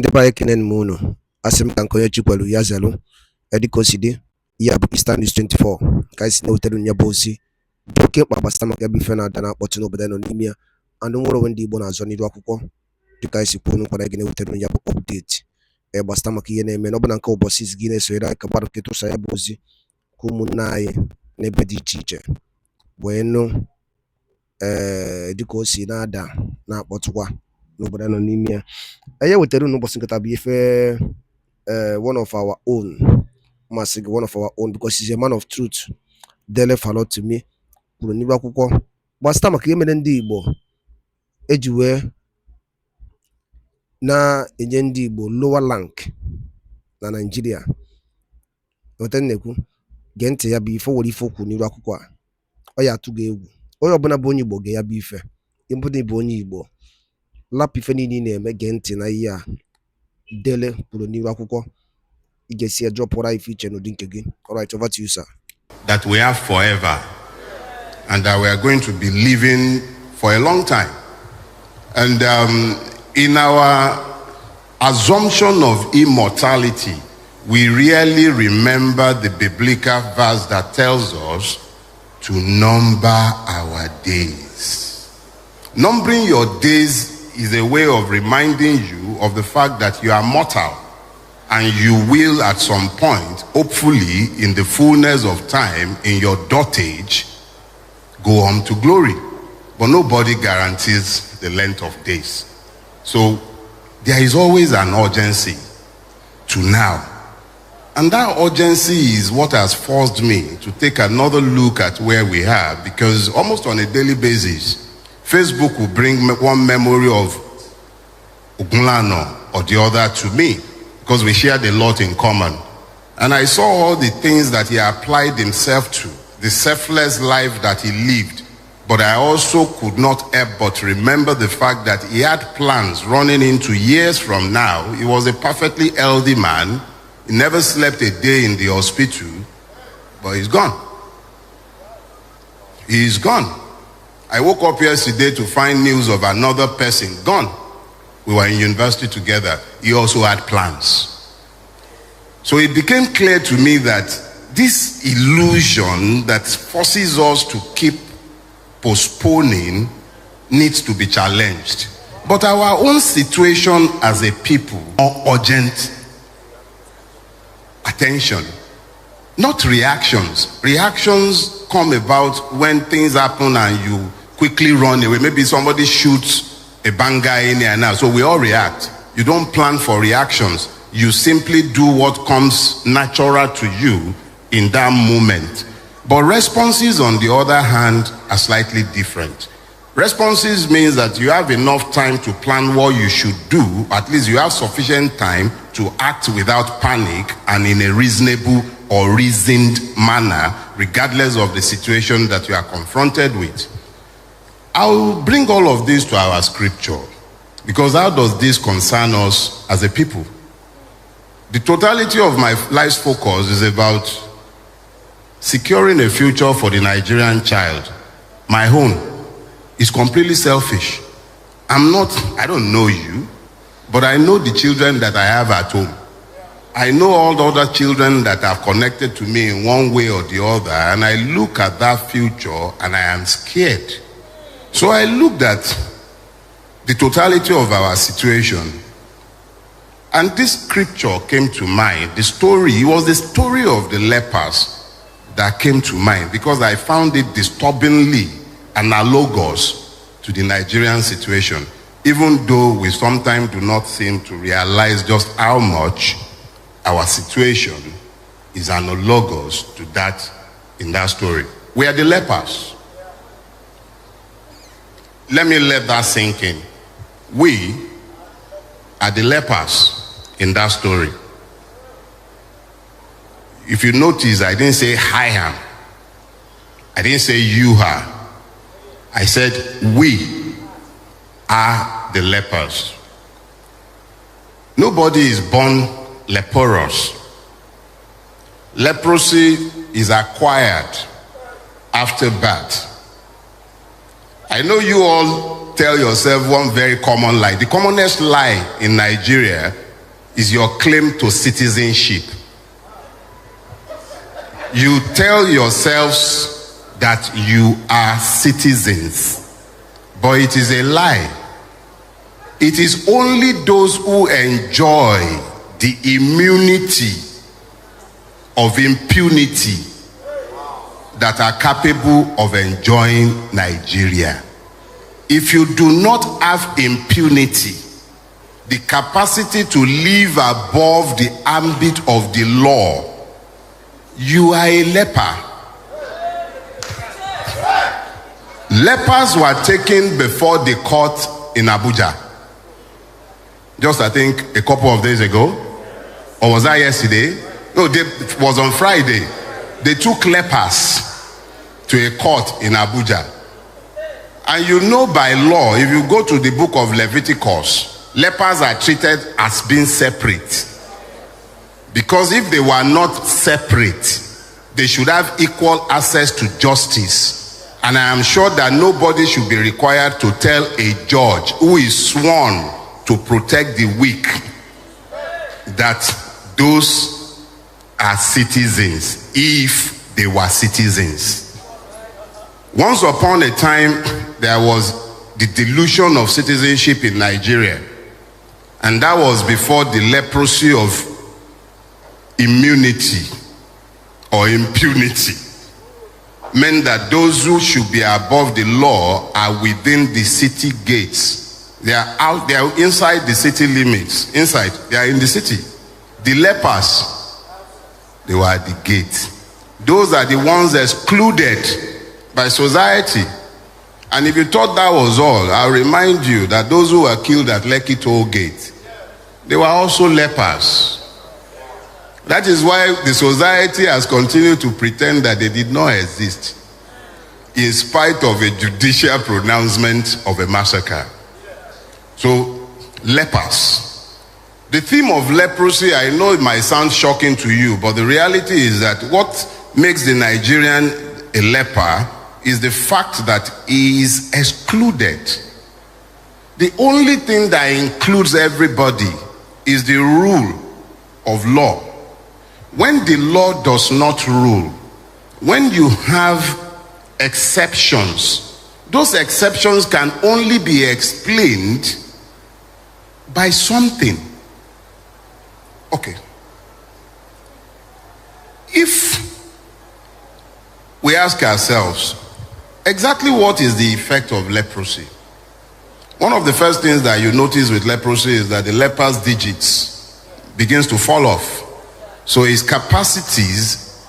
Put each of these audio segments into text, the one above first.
Ndeba ekenen muno. Asim kankoye chikwelu yazelu. Edikoside. Yabu Eastern News 24. Guys, no tell you bossy. Broke up basta maka bife na dana kpọtụ n'obodo nọ n'ime ya. And nwere onwe ndị Igbo na-azọ n'iru akwụkwọ dịka isi kwuo n'ụkwara gị na-ewetara ya bụ update gbasata maka ihe na-eme n'ọbụna nke ụbọchị izi gị na-esonyere anyị ka gbara ketụsa ya bụ ozi ka ụmụnne anyị n'ebe dị iche iche wee nụ dịka o si na-ada na-akpọtụkwa n'obodo nọ n'ime ya. Anyị wetara n'ụbọchị nkata bụ ife one of our own masị gị one of our own because he's a man of truth. Dele Farotimi kwuru n'iru akwụkwọ gbasata maka ihe mere ndị Igbo eji wee na-enye ndị Igbo lower rank na Nigeria. Otenekwu gee ntị ya bụ ife were ife okwu n'iru akwụkwọ a ọ ya atụ gị egwu. Onye ọbụla bụ onye Igbo ga ya bụ ife ịbụdị bụ onye Igbo lapụ ife niile na-eme gee ntị na ihe a Dele kwuru n'iru akwụkwọ ị ga-esi ejọpụra ife iche n'ụdị nke gị. All right, over to you, sir. That we have forever and that we are going to be living for a long time. And in our assumption of immortality, we really remember the biblical verse that tells us to number our days. Numbering your days is a way of reminding you of the fact that you are mortal and you will at some point, hopefully in the fullness of time, in your dotage, go on to glory. But nobody guarantees the length of days. So there is always an urgency to now. And that urgency is what has forced me to take another look at where we are, because almost on a daily basis, Facebook will bring one memory of Ogunlano or the other to me, because we shared a lot in common. And I saw all the things that he applied himself to, the selfless life that he lived. But I also could not help but remember the fact that he had plans running into years from now. He was a perfectly healthy man. He never slept a day in the hospital, but he's gone. He's gone. I woke up yesterday to find news of another person gone. We were in university together. He also had plans. So it became clear to me that this illusion that forces us to keep postponing needs to be challenged. But our own situation as a people, more urgent attention, not reactions. Reactions come about when things happen and you quickly run away. Maybe somebody shoots a banger in here now, so we all react. You don't plan for reactions. You simply do what comes natural to you in that moment. But responses, on the other hand, are slightly different. Responses means that you have enough time to plan what you should do. At least you have sufficient time to act without panic and in a reasonable or reasoned manner, regardless of the situation that you are confronted with. I'll bring all of this to our scripture, because how does this concern us as a people? The totality of my life's focus is about securing a future for the Nigerian child. My own is completely selfish. I don't know you, but I know the children that I have at home. I know all the other children that are connected to me in one way or the other, and I look at that future and I am scared. So I looked at the totality of our situation, and this scripture came to mind. It was the story of the lepers that came to mind, because I found it disturbingly analogous to the Nigerian situation, even though we sometimes do not seem to realize just how much our situation is analogous to that in that story. We are the lepers. Let me let that sink in. We are the lepers in that story. If you notice, I didn't say I am. I didn't say you are. I said we are the lepers. Nobody is born leprous. Leprosy is acquired after birth. I know you all tell yourself one very common lie. The commonest lie in Nigeria is your claim to citizenship. You tell yourselves that you are citizens, but it is a lie. It is only those who enjoy the immunity of impunity that are capable of enjoying Nigeria. If you do not have impunity, the capacity to live above the ambit of the law, you are a leper. Lepers were taken before the court in Abuja. Just, I think, a couple of days ago. Or was that yesterday? No, it was on Friday. They took lepers to a court in Abuja. And you know by law, if you go to the book of Leviticus, lepers are treated as being separate. Because if they were not separate, they should have equal access to justice. And I am sure that nobody should be required to tell a judge who is sworn to protect the weak that those are citizens, if they were citizens. Once upon a time, there was the delusion of citizenship in Nigeria. And that was before the leprosy of immunity or impunity meant that those who should be above the law are within the city gates. They are out, they are inside the city limits. Inside, they are in the city. The lepers, they were at the gate. Those are the ones excluded by society. And if you thought that was all, I'll remind you that those who were killed at Lekki Toll Gate, they were also lepers. That is why the society has continued to pretend that they did not exist, in spite of a judicial pronouncement of a massacre. So, lepers. The theme of leprosy, I know it might sound shocking to you, but the reality is that what makes the Nigerian a leper is the fact that he is excluded. The only thing that includes everybody is the rule of law. When the law does not rule, when you have exceptions, those exceptions can only be explained by something. Okay. If we ask ourselves, exactly what is the effect of leprosy? One of the first things that you notice with leprosy is that the leper's digits begins to fall off. So his capacities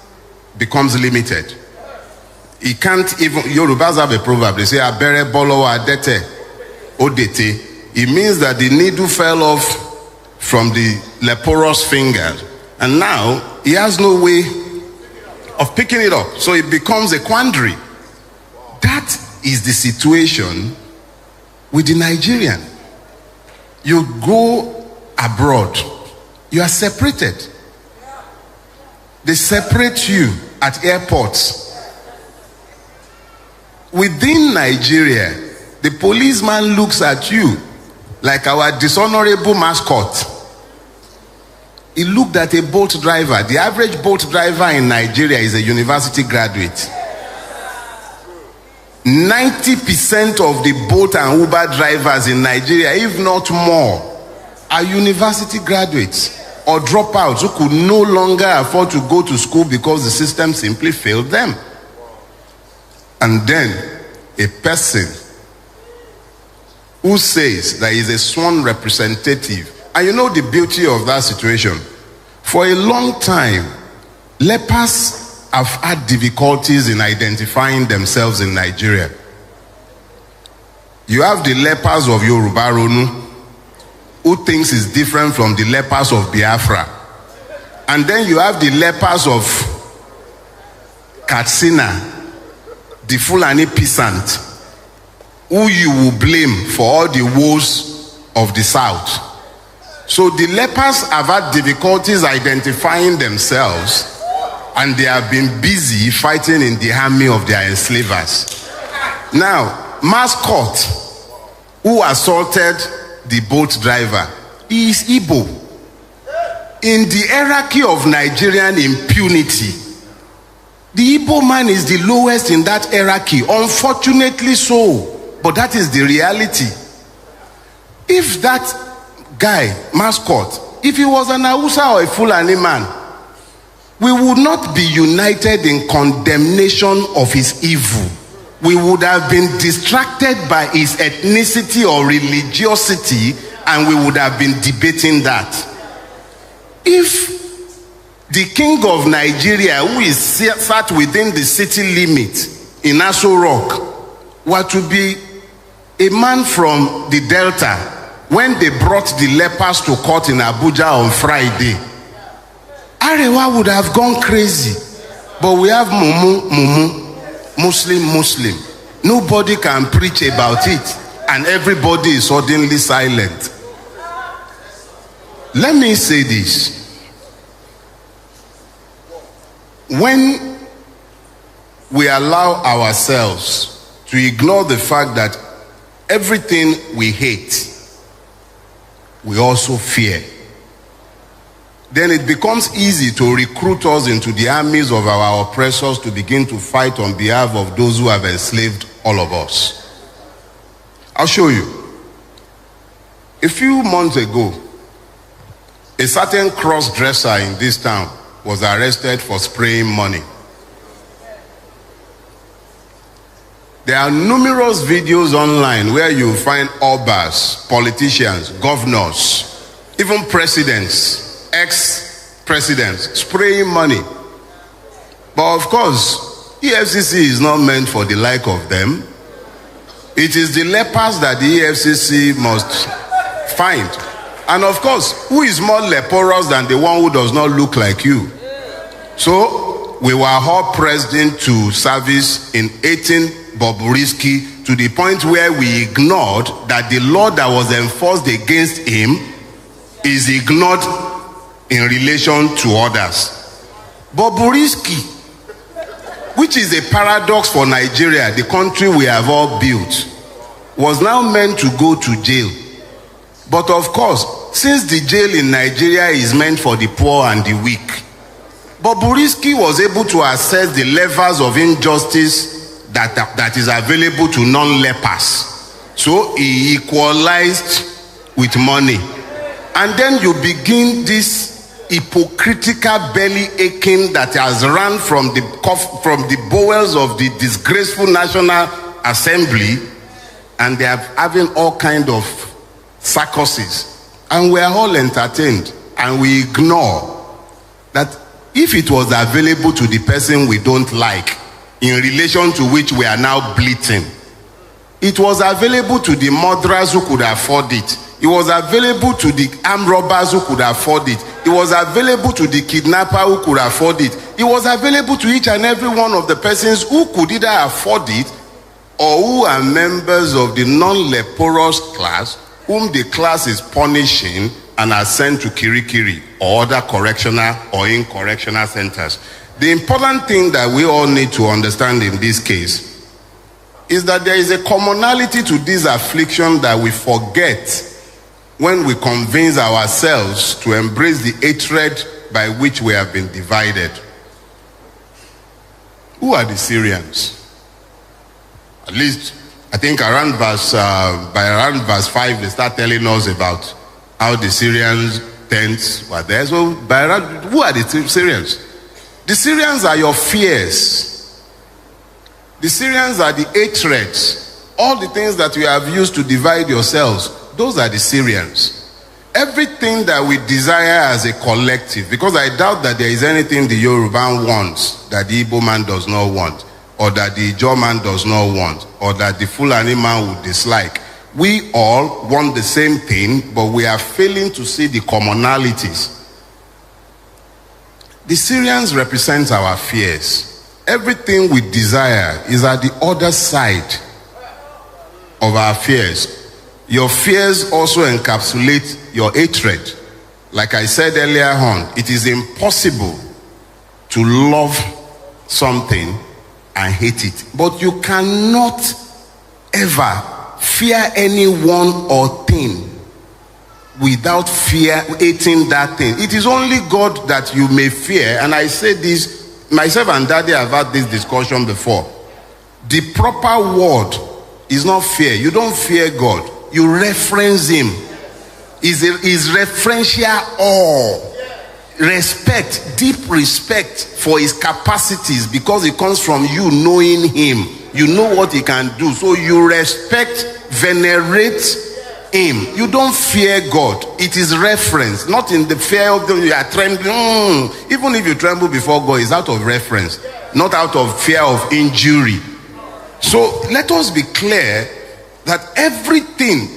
becomes limited. He can't even, Yorubas have a proverb, they say, abere bolo adete odete. It means that the needle fell off from the leprous finger. And now, he has no way of picking it up. So it becomes a quandary. That is the situation with the Nigerian. You go abroad, you are separated. They separate you at airports. Within Nigeria, the policeman looks at you like our dishonorable mascot. He looked at a boat driver. The average boat driver in Nigeria is a university graduate. 90% of the boat and Uber drivers in Nigeria, if not more, are university graduates or dropouts who could no longer afford to go to school because the system simply failed them. And then a person who says that he's a sworn representative. And you know the beauty of that situation? For a long time, lepers have had difficulties in identifying themselves in Nigeria. You have the lepers of Yoruba Ronu, who thinks is different from the lepers of Biafra. And then you have the lepers of Katsina, the Fulani peasant, who you will blame for all the woes of the South. So the lepers have had difficulties identifying themselves, and they have been busy fighting in the army of their enslavers. Now, mascot, who assaulted the boat driver, he is Igbo. in the hierarchy of Nigerian impunity, the Igbo man is the lowest in that hierarchy, unfortunately so, but that is the reality. If that guy, mascot, if he was an Hausa or a Fulani man, we would not be united in condemnation of his evil. We would have been distracted by his ethnicity or religiosity, and we would have been debating that. If the king of Nigeria, who is sat within the city limit in Aso Rock, were to be a man from the Delta, when they brought the lepers to court in Abuja on Friday, Arewa would have gone crazy. But we have Muslim. Nobody can preach about it, and everybody is suddenly silent. Let me say this. When we allow ourselves to ignore the fact that everything we hate, we also fear, then it becomes easy to recruit us into the armies of our oppressors to begin to fight on behalf of those who have enslaved all of us. I'll show you. A few months ago, a certain cross-dresser in this town was arrested for spraying money. There are numerous videos online where you find obas, politicians, governors, even presidents, ex-presidents spraying money. But of course, EFCC is not meant for the like of them. It is the lepers that the EFCC must find. And of course, who is more leprous than the one who does not look like you? So we were all pressed into service in 18 Bobrisky to the point where we ignored that the law that was enforced against him is ignored in relation to others. Bobrisky, which is a paradox for Nigeria, the country we have all built, was now meant to go to jail. But of course, since the jail in Nigeria is meant for the poor and the weak, Bobrisky was able to assess the levels of injustice that is available to non-lepers. So he equalized with money. And then you begin this hypocritical belly aching that has run from the bowels of the disgraceful National Assembly, and they are having all kind of circuses, and we are all entertained, and we ignore that if it was available to the person we don't like, in relation to which we are now bleating, it was available to the murderers who could afford it. It was available to the armed robbers who could afford it. It was available to the kidnapper who could afford it. It was available to each and every one of the persons who could either afford it or who are members of the non-leprous class, whom the class is punishing and are sent to Kirikiri or other correctional or in-correctional centers. The important thing that we all need to understand in this case is that there is a commonality to this affliction that we forget when we convince ourselves to embrace the hatred by which we have been divided. Who are the Syrians? At least, I think by around verse 5, they start telling us about how the Syrians' tents were there. So, who are the Syrians? The Syrians are your fears. The Syrians are the hatreds. All the things that you have used to divide yourselves, those are the Syrians. Everything that we desire as a collective, because I doubt that there is anything the Yoruba wants that the Igbo man does not want, or that the Ijaw man does not want, or that the Fulani man would dislike. We all want the same thing, but we are failing to see the commonalities. The Syrians represent our fears. Everything we desire is at the other side of our fears. Your fears also encapsulate your hatred. Like I said earlier on, it is impossible to love something and hate it. But you cannot ever fear anyone or thing without fear, hating that thing. It is only God that you may fear. And I say this, myself and Daddy have had this discussion before. The proper word is not fear. You don't fear God. You reference him. Is referential awe. Respect, deep respect for his capacities, because it comes from you knowing him. You know what he can do. So you respect, venerate him. You don't fear God. It is reference, not in the fear of the you are trembling. Even if you tremble before God, it's out of reference, not out of fear of injury. So let us be clear that everything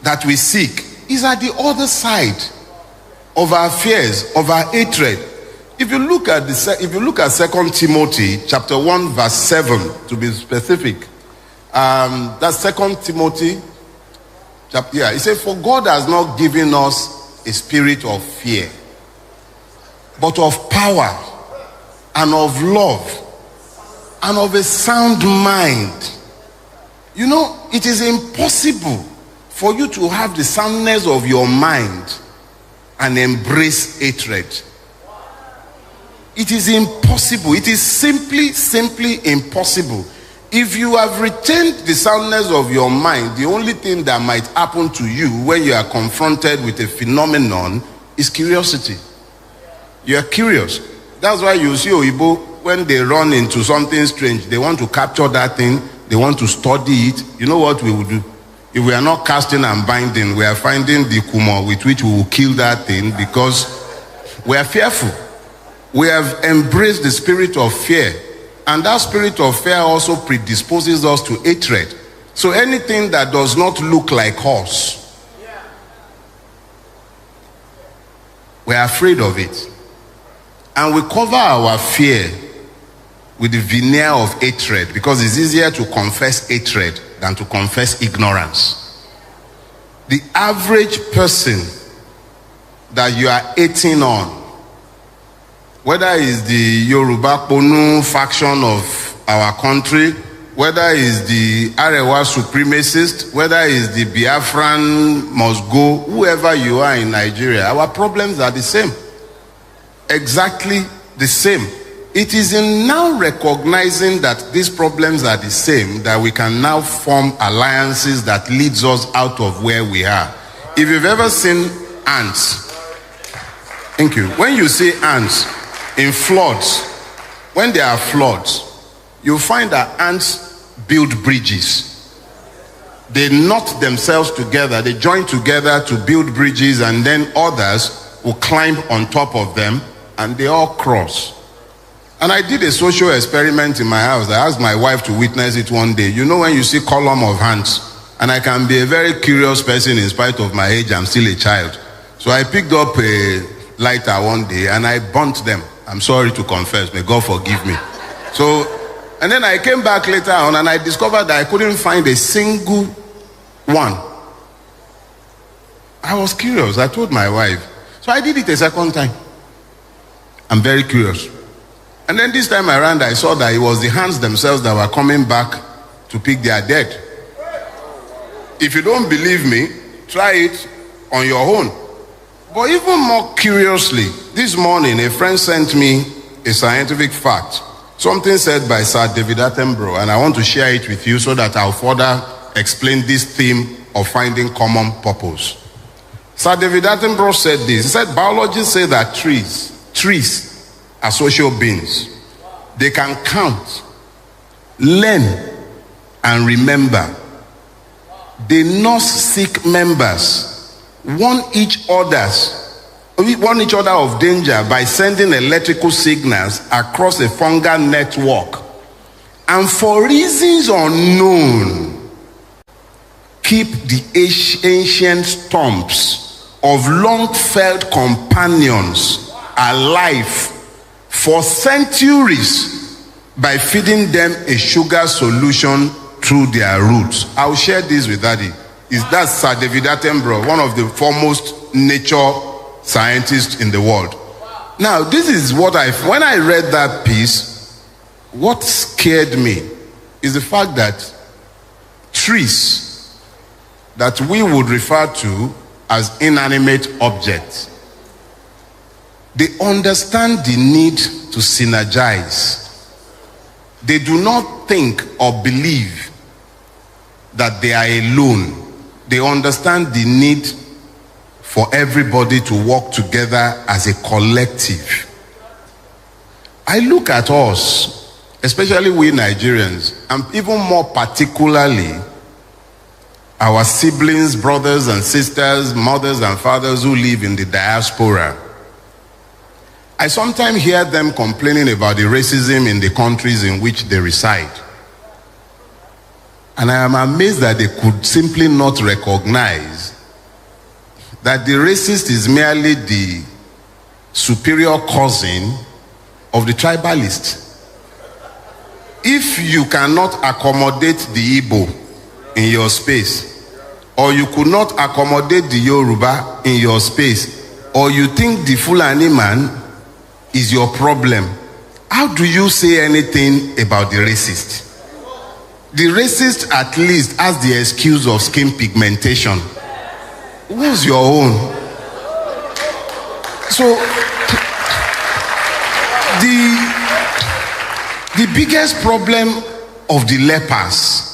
that we seek is at the other side of our fears, of our hatred. If you look at 2 Timothy chapter 1 verse 7 to be specific, that's 2 Timothy chapter, it says, for God has not given us a spirit of fear, but of power and of love and of a sound mind. You know, it is impossible for you to have the soundness of your mind and embrace hatred. It is impossible. It is simply impossible. If you have retained the soundness of your mind, the only thing that might happen to you when you are confronted with a phenomenon is curiosity. You are curious. That's why you see Oyibo, when they run into something strange, they want to capture that thing, they want to study it. You know what we will do? If we are not casting and binding, we are finding the kumo with which we will kill that thing, because we are fearful. We have embraced the spirit of fear, and that spirit of fear also predisposes us to hatred. So anything that does not look like us, we are afraid of it, and we cover our fear with the veneer of hatred, because it's easier to confess hatred than to confess ignorance. The average person that you are hating on, whether it's the Yoruba Ponu faction of our country, whether it's the Arewa supremacist, whether it's the Biafran must go, whoever you are in Nigeria, our problems are the same. Exactly the same. It is in now recognizing that these problems are the same that we can now form alliances that leads us out of where we are. If you've ever seen ants, thank you. When you see ants in floods, when there are floods, you'll find that ants build bridges. They knot themselves together, they join together to build bridges, and then others will climb on top of them and they all cross. And I did a social experiment in my house. I asked my wife to witness it one day. You know, when you see column of ants, and I can be a very curious person in spite of my age, I'm still a child. So I picked up a lighter one day and I burnt them. I'm sorry to confess, may God forgive me. So, and then I came back later on and I discovered that I couldn't find a single one. I was curious. I told my wife. So I did it a second time. I'm very curious. And then this time around, I saw that it was the hands themselves that were coming back to pick their dead. If you don't believe me, try it on your own. But even more curiously, this morning, a friend sent me a scientific fact. Something said by Sir David Attenborough, and I want to share it with you so that I'll further explain this theme of finding common purpose. Sir David Attenborough said this. He said, biologists say that trees are social beings. They can count, learn, and remember. They nurse sick members, warn each other of danger by sending electrical signals across a fungal network. And for reasons unknown, keep the ancient stumps of long-felt companions alive for centuries by feeding them a sugar solution through their roots. I'll share this with Daddy. That's Sir David Attenborough, one of the foremost nature scientists in the world. Now, this is what when I read that piece, what scared me is the fact that trees that we would refer to as inanimate objects. They understand the need to synergize. They do not think or believe that they are alone. They understand the need for everybody to work together as a collective. I look at us, especially we Nigerians, and even more particularly our siblings, brothers and sisters, mothers and fathers who live in the diaspora. I sometimes hear them complaining about the racism in the countries in which they reside. And I am amazed that they could simply not recognize that the racist is merely the superior cousin of the tribalist. If you cannot accommodate the Igbo in your space, or you could not accommodate the Yoruba in your space, or you think the Fulani man is your problem, how do you say anything about the racist? The racist at least has the excuse of skin pigmentation. What's your own? So the biggest problem of the lepers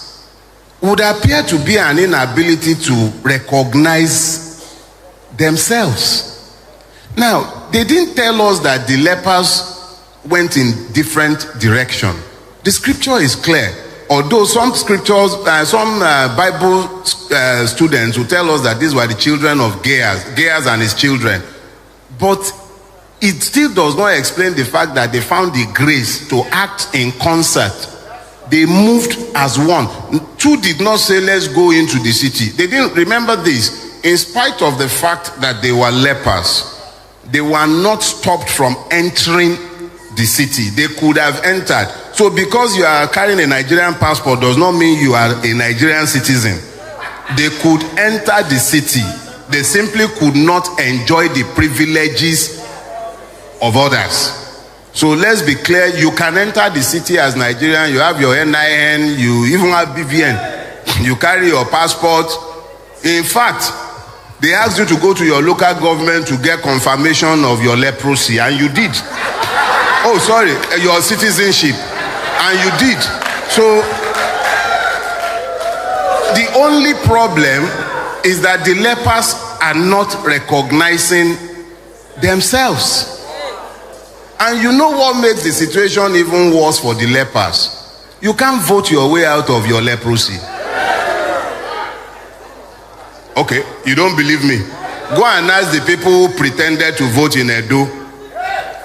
would appear to be an inability to recognize themselves. Now, they didn't tell us that the lepers went in different direction. The scripture is clear. Although some scriptures, some Bible students will tell us that these were the children of Geas and his children. But it still does not explain the fact that they found the grace to act in concert. They moved as one. Two did not say, let's go into the city. They didn't remember this. In spite of the fact that they were lepers, they were not stopped from entering the city. They could have entered. So because you are carrying a Nigerian passport does not mean you are a Nigerian citizen. They could enter the city. They simply could not enjoy the privileges of others. So let's be clear, you can enter the city as Nigerian, you have your NIN, you even have BVN, you carry your passport. In fact, they asked you to go to your local government to get confirmation of your leprosy, and you did. Oh, sorry, your citizenship, and you did. So the only problem is that the lepers are not recognizing themselves. And you know what makes the situation even worse for the lepers? You can't vote your way out of your leprosy. Okay, you don't believe me? Go and ask the people who pretended to vote in Edo,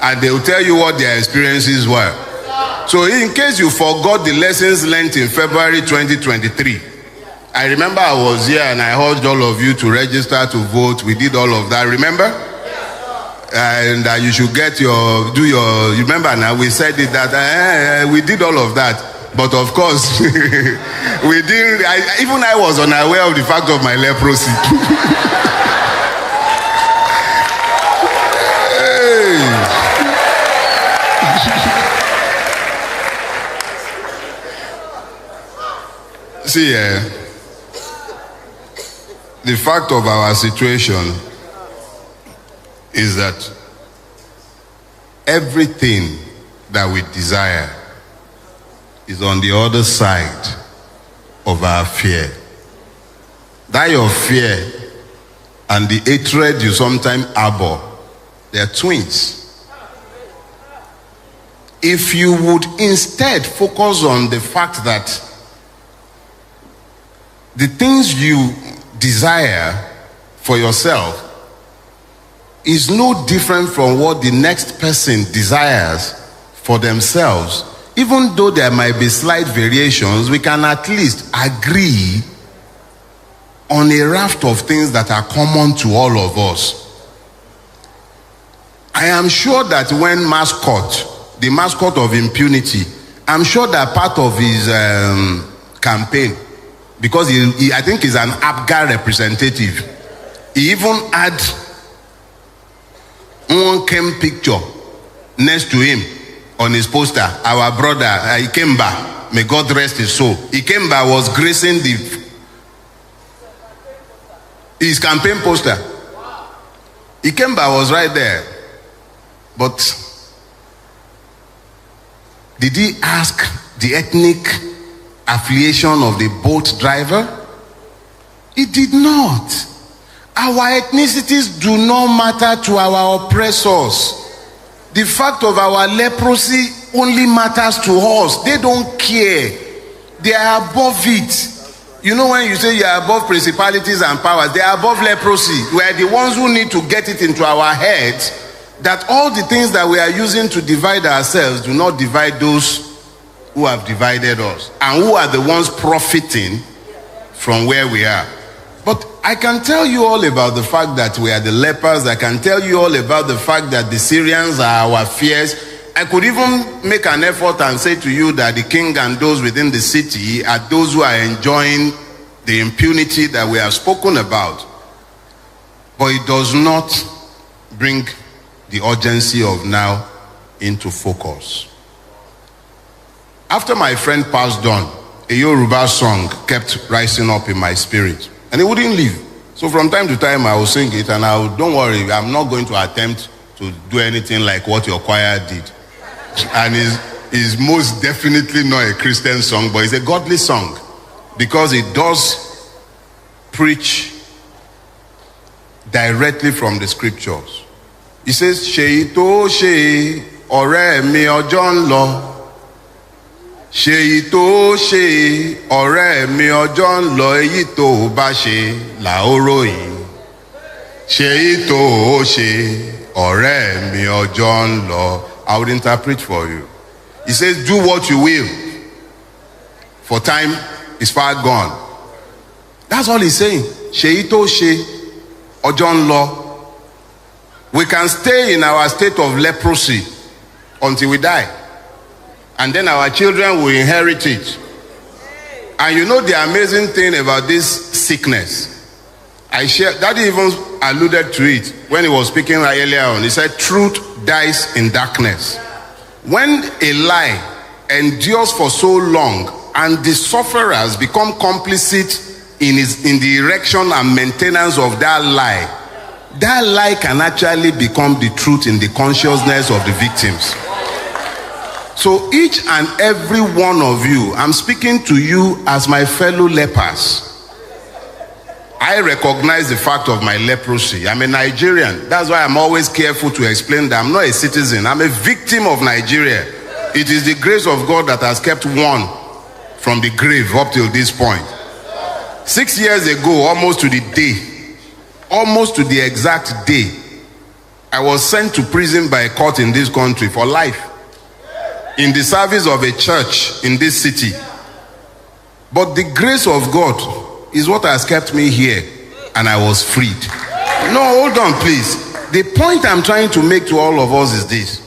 and they will tell you what their experiences were. So in case you forgot the lessons learned in February 2023, I remember I was here and I urged all of you to register to vote. We did all of that, remember? And you should get you remember now, we said it that we did all of that. But of course, we didn't, even I was unaware of the fact of my leprosy. See, the fact of our situation is that everything that we desire is on the other side of our fear. That your fear and the hatred you sometimes harbor, they are twins. If you would instead focus on the fact that the things you desire for yourself is no different from what the next person desires for themselves, even though there might be slight variations, we can at least agree on a raft of things that are common to all of us. I am sure that when the mascot of Impunity, I'm sure that part of his campaign, because he I think he's an APGA representative, he even had one came picture next to him on his poster, our brother Ikemba, may God rest his soul. Ikemba was gracing His campaign poster. He came by, was right there. But did he ask the ethnic affiliation of the boat driver? He did not. Our ethnicities do not matter to our oppressors. The fact of our leprosy only matters to us. They don't care. They are above it. You know, when you say you are above principalities and powers, they are above leprosy. We are the ones who need to get it into our heads that all the things that we are using to divide ourselves do not divide those who have divided us and who are the ones profiting from where we are. But I can tell you all about the fact that we are the lepers. I can tell you all about the fact that the Syrians are our fears. I could even make an effort and say to you that the king and those within the city are those who are enjoying the impunity that we have spoken about. But it does not bring the urgency of now into focus. After my friend passed on, a Yoruba song kept rising up in my spirit. And it wouldn't leave. So from time to time I will sing it, and don't worry, I'm not going to attempt to do anything like what your choir did. And it's most definitely not a Christian song, but it's a godly song. Because it does preach directly from the scriptures. It says, Ṣèyí tó ṣe ọ̀rẹ́ mi ọjọ́ ń lọ. Ṣèyí tó ṣe ọ̀rẹ́ mi ọjọ́ ń lọ, èyí tó bá ṣe là ó ròyìn. Ṣèyí tó ṣe ọ̀rẹ́ mi ọjọ́ ń lọ. I would interpret for you. He says, do what you will, for time is far gone. That's all he's saying. Ṣèyí tó ṣe ọjọ́ ń lọ. We can stay in our state of leprosy until we die. And then our children will inherit it. And you know the amazing thing about this sickness? Daddy even alluded to it when he was speaking earlier on. He said, truth dies in darkness. When a lie endures for so long and the sufferers become complicit in the erection and maintenance of that lie can actually become the truth in the consciousness of the victims. So each and every one of you, I'm speaking to you as my fellow lepers. I recognize the fact of my leprosy. I'm a Nigerian. That's why I'm always careful to explain that I'm not a citizen. I'm a victim of Nigeria. It is the grace of God that has kept one from the grave up till this point. 6 years ago, almost to the exact day, I was sent to prison by a court in this country for life, in the service of a church in this city. But the grace of God is what has kept me here, and I was freed. No, hold on, please. The point I'm trying to make to all of us is this.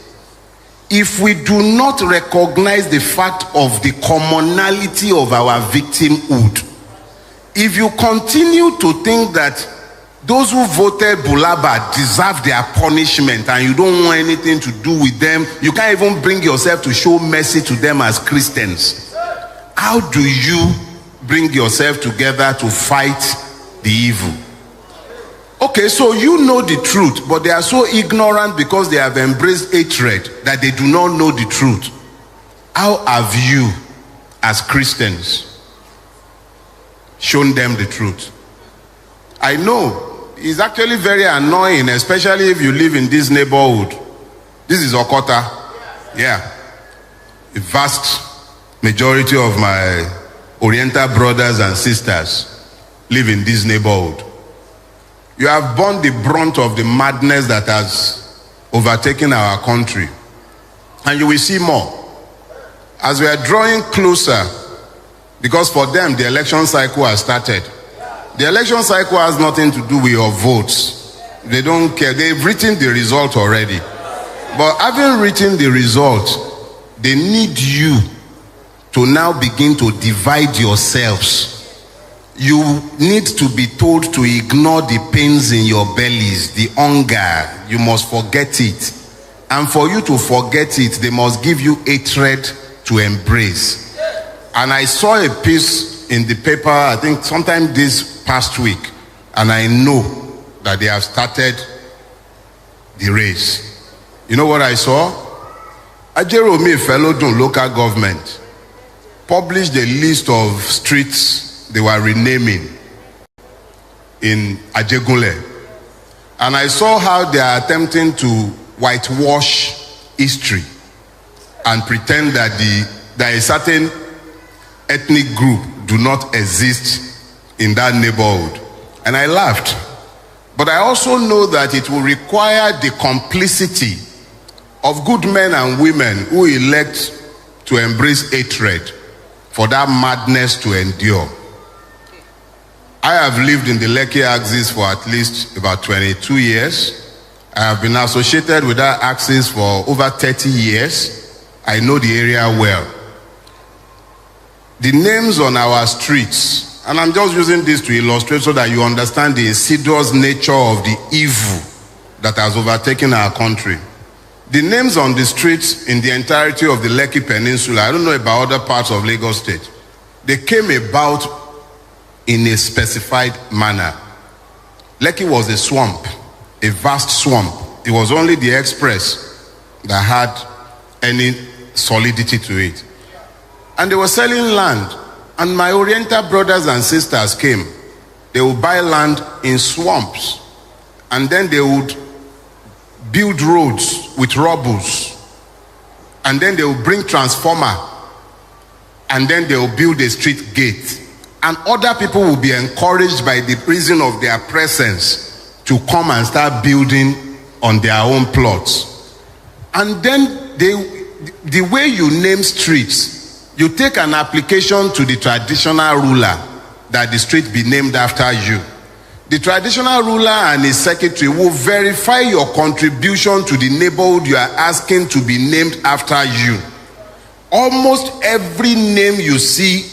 If we do not recognize the fact of the commonality of our victimhood, if you continue to think that those who voted Bulaba deserve their punishment and you don't want anything to do with them, you can't even bring yourself to show mercy to them as Christians, how do you bring yourself together to fight the evil? Okay, so you know the truth, but they are so ignorant because they have embraced hatred that they do not know the truth. How have you, as Christians, shown them the truth? I know it's actually very annoying, especially if you live in this neighborhood. This is Okota. Yeah. A vast majority of my Oriental brothers and sisters live in this neighborhood. You have borne the brunt of the madness that has overtaken our country. And you will see more. As we are drawing closer, because for them the election cycle has started. The election cycle has nothing to do with your votes. They don't care. They've written the result already. But having written the result, they need you to now begin to divide yourselves. You need to be told to ignore the pains in your bellies, the hunger. You must forget it. And for you to forget it, they must give you hatred to embrace. And I saw a piece in the paper, I think sometime this past week, and I know that they have started the race. You know what I saw? Ajeromi Felodun local government published a list of streets they were renaming in Ajegunle. And I saw how they are attempting to whitewash history and pretend that a certain ethnic group do not exist in that neighborhood. And I laughed. But I also know that it will require the complicity of good men and women who elect to embrace hatred for that madness to endure. I have lived in the Lekki axis for at least about 22 years. I have been associated with that axis for over 30 years. I know the area well. The names on our streets, and I'm just using this to illustrate so that you understand the insidious nature of the evil that has overtaken our country. The names on the streets in the entirety of the Lekki Peninsula, I don't know about other parts of Lagos State, they came about in a specified manner. Lekki was a swamp, a vast swamp. It was only the express that had any solidity to it. And they were selling land. And my Oriental brothers and sisters came. They would buy land in swamps. And then they would build roads with rubbles. And then they would bring transformer. And then they would build a street gate. And other people will be encouraged by the reason of their presence to come and start building on their own plots. And then the way you name streets, you take an application to the traditional ruler that the street be named after you. The traditional ruler and his secretary will verify your contribution to the neighborhood you are asking to be named after you. Almost every name you see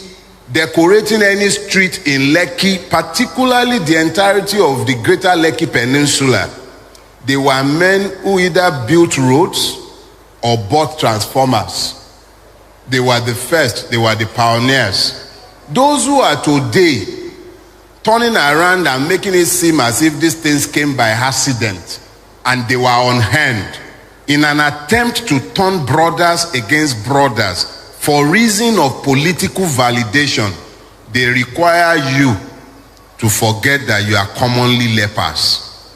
decorating any street in Lekki, particularly the entirety of the greater Lekki Peninsula, they were men who either built roads or bought transformers. They were the first, they were the pioneers. Those who are today turning around and making it seem as if these things came by accident and they were on hand in an attempt to turn brothers against brothers for reason of political validation, they require you to forget that you are commonly lepers.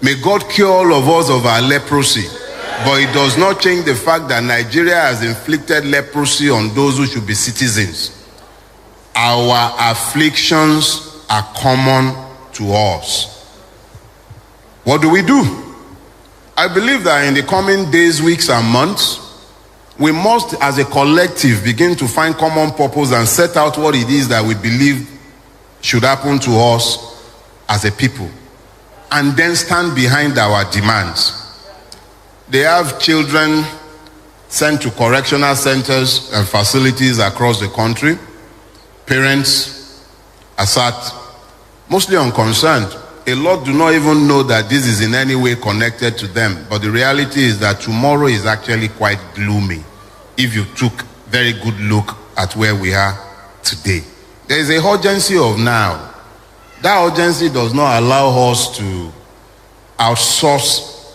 May God cure all of us of our leprosy, but it does not change the fact that Nigeria has inflicted leprosy on those who should be citizens. Our afflictions are common to us. What do? I believe that in the coming days, weeks, and months, we must, as a collective, begin to find common purpose and set out what it is that we believe should happen to us as a people, and then stand behind our demands. They have children sent to correctional centers and facilities across the country. Parents are sat mostly unconcerned. A lot do not even know that this is in any way connected to them. But the reality is that tomorrow is actually quite gloomy if you took very good look at where we are today. There is a urgency of now. That urgency does not allow us to outsource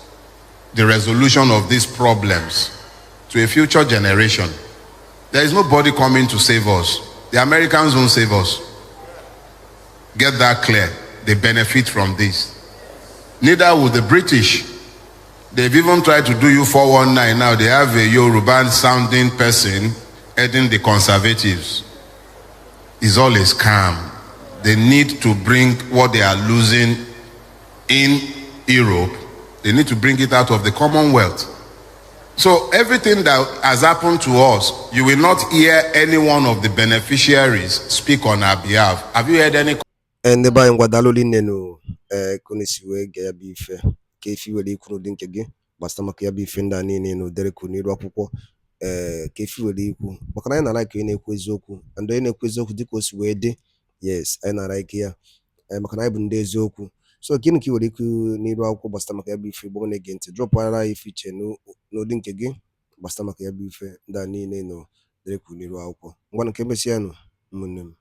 the resolution of these problems to a future generation. There is nobody coming to save us. The Americans won't save us. Get that clear. They benefit from this. Neither will the British. They've even tried to do you 419 now. They have a Yoruba sounding person heading the conservatives. It's all a scam. They need to bring what they are losing in Europe. They need to bring it out of the Commonwealth. So everything that has happened to us, you will not hear any one of the beneficiaries speak on our behalf. Have you heard any? And the buying Guadaloli Neno, Kunisiwe, Gayabife, Kefi, Wadi Kunudinke, Bastamakia Bifenda Nino, Derekuni, Rapupo, Kefi Wadiku, Bakana like in a Quizoku, and then a Quizoku Dikos Wede, yes, and I like here, and Makana Bunde Zoku. So Kinki Wadiku, Nido, Bastamakia Bife, born again to drop a life feature, no dink again, Bastamakia Bife, Danino, Derekuni, Raupo. One Kemesiano, Munim.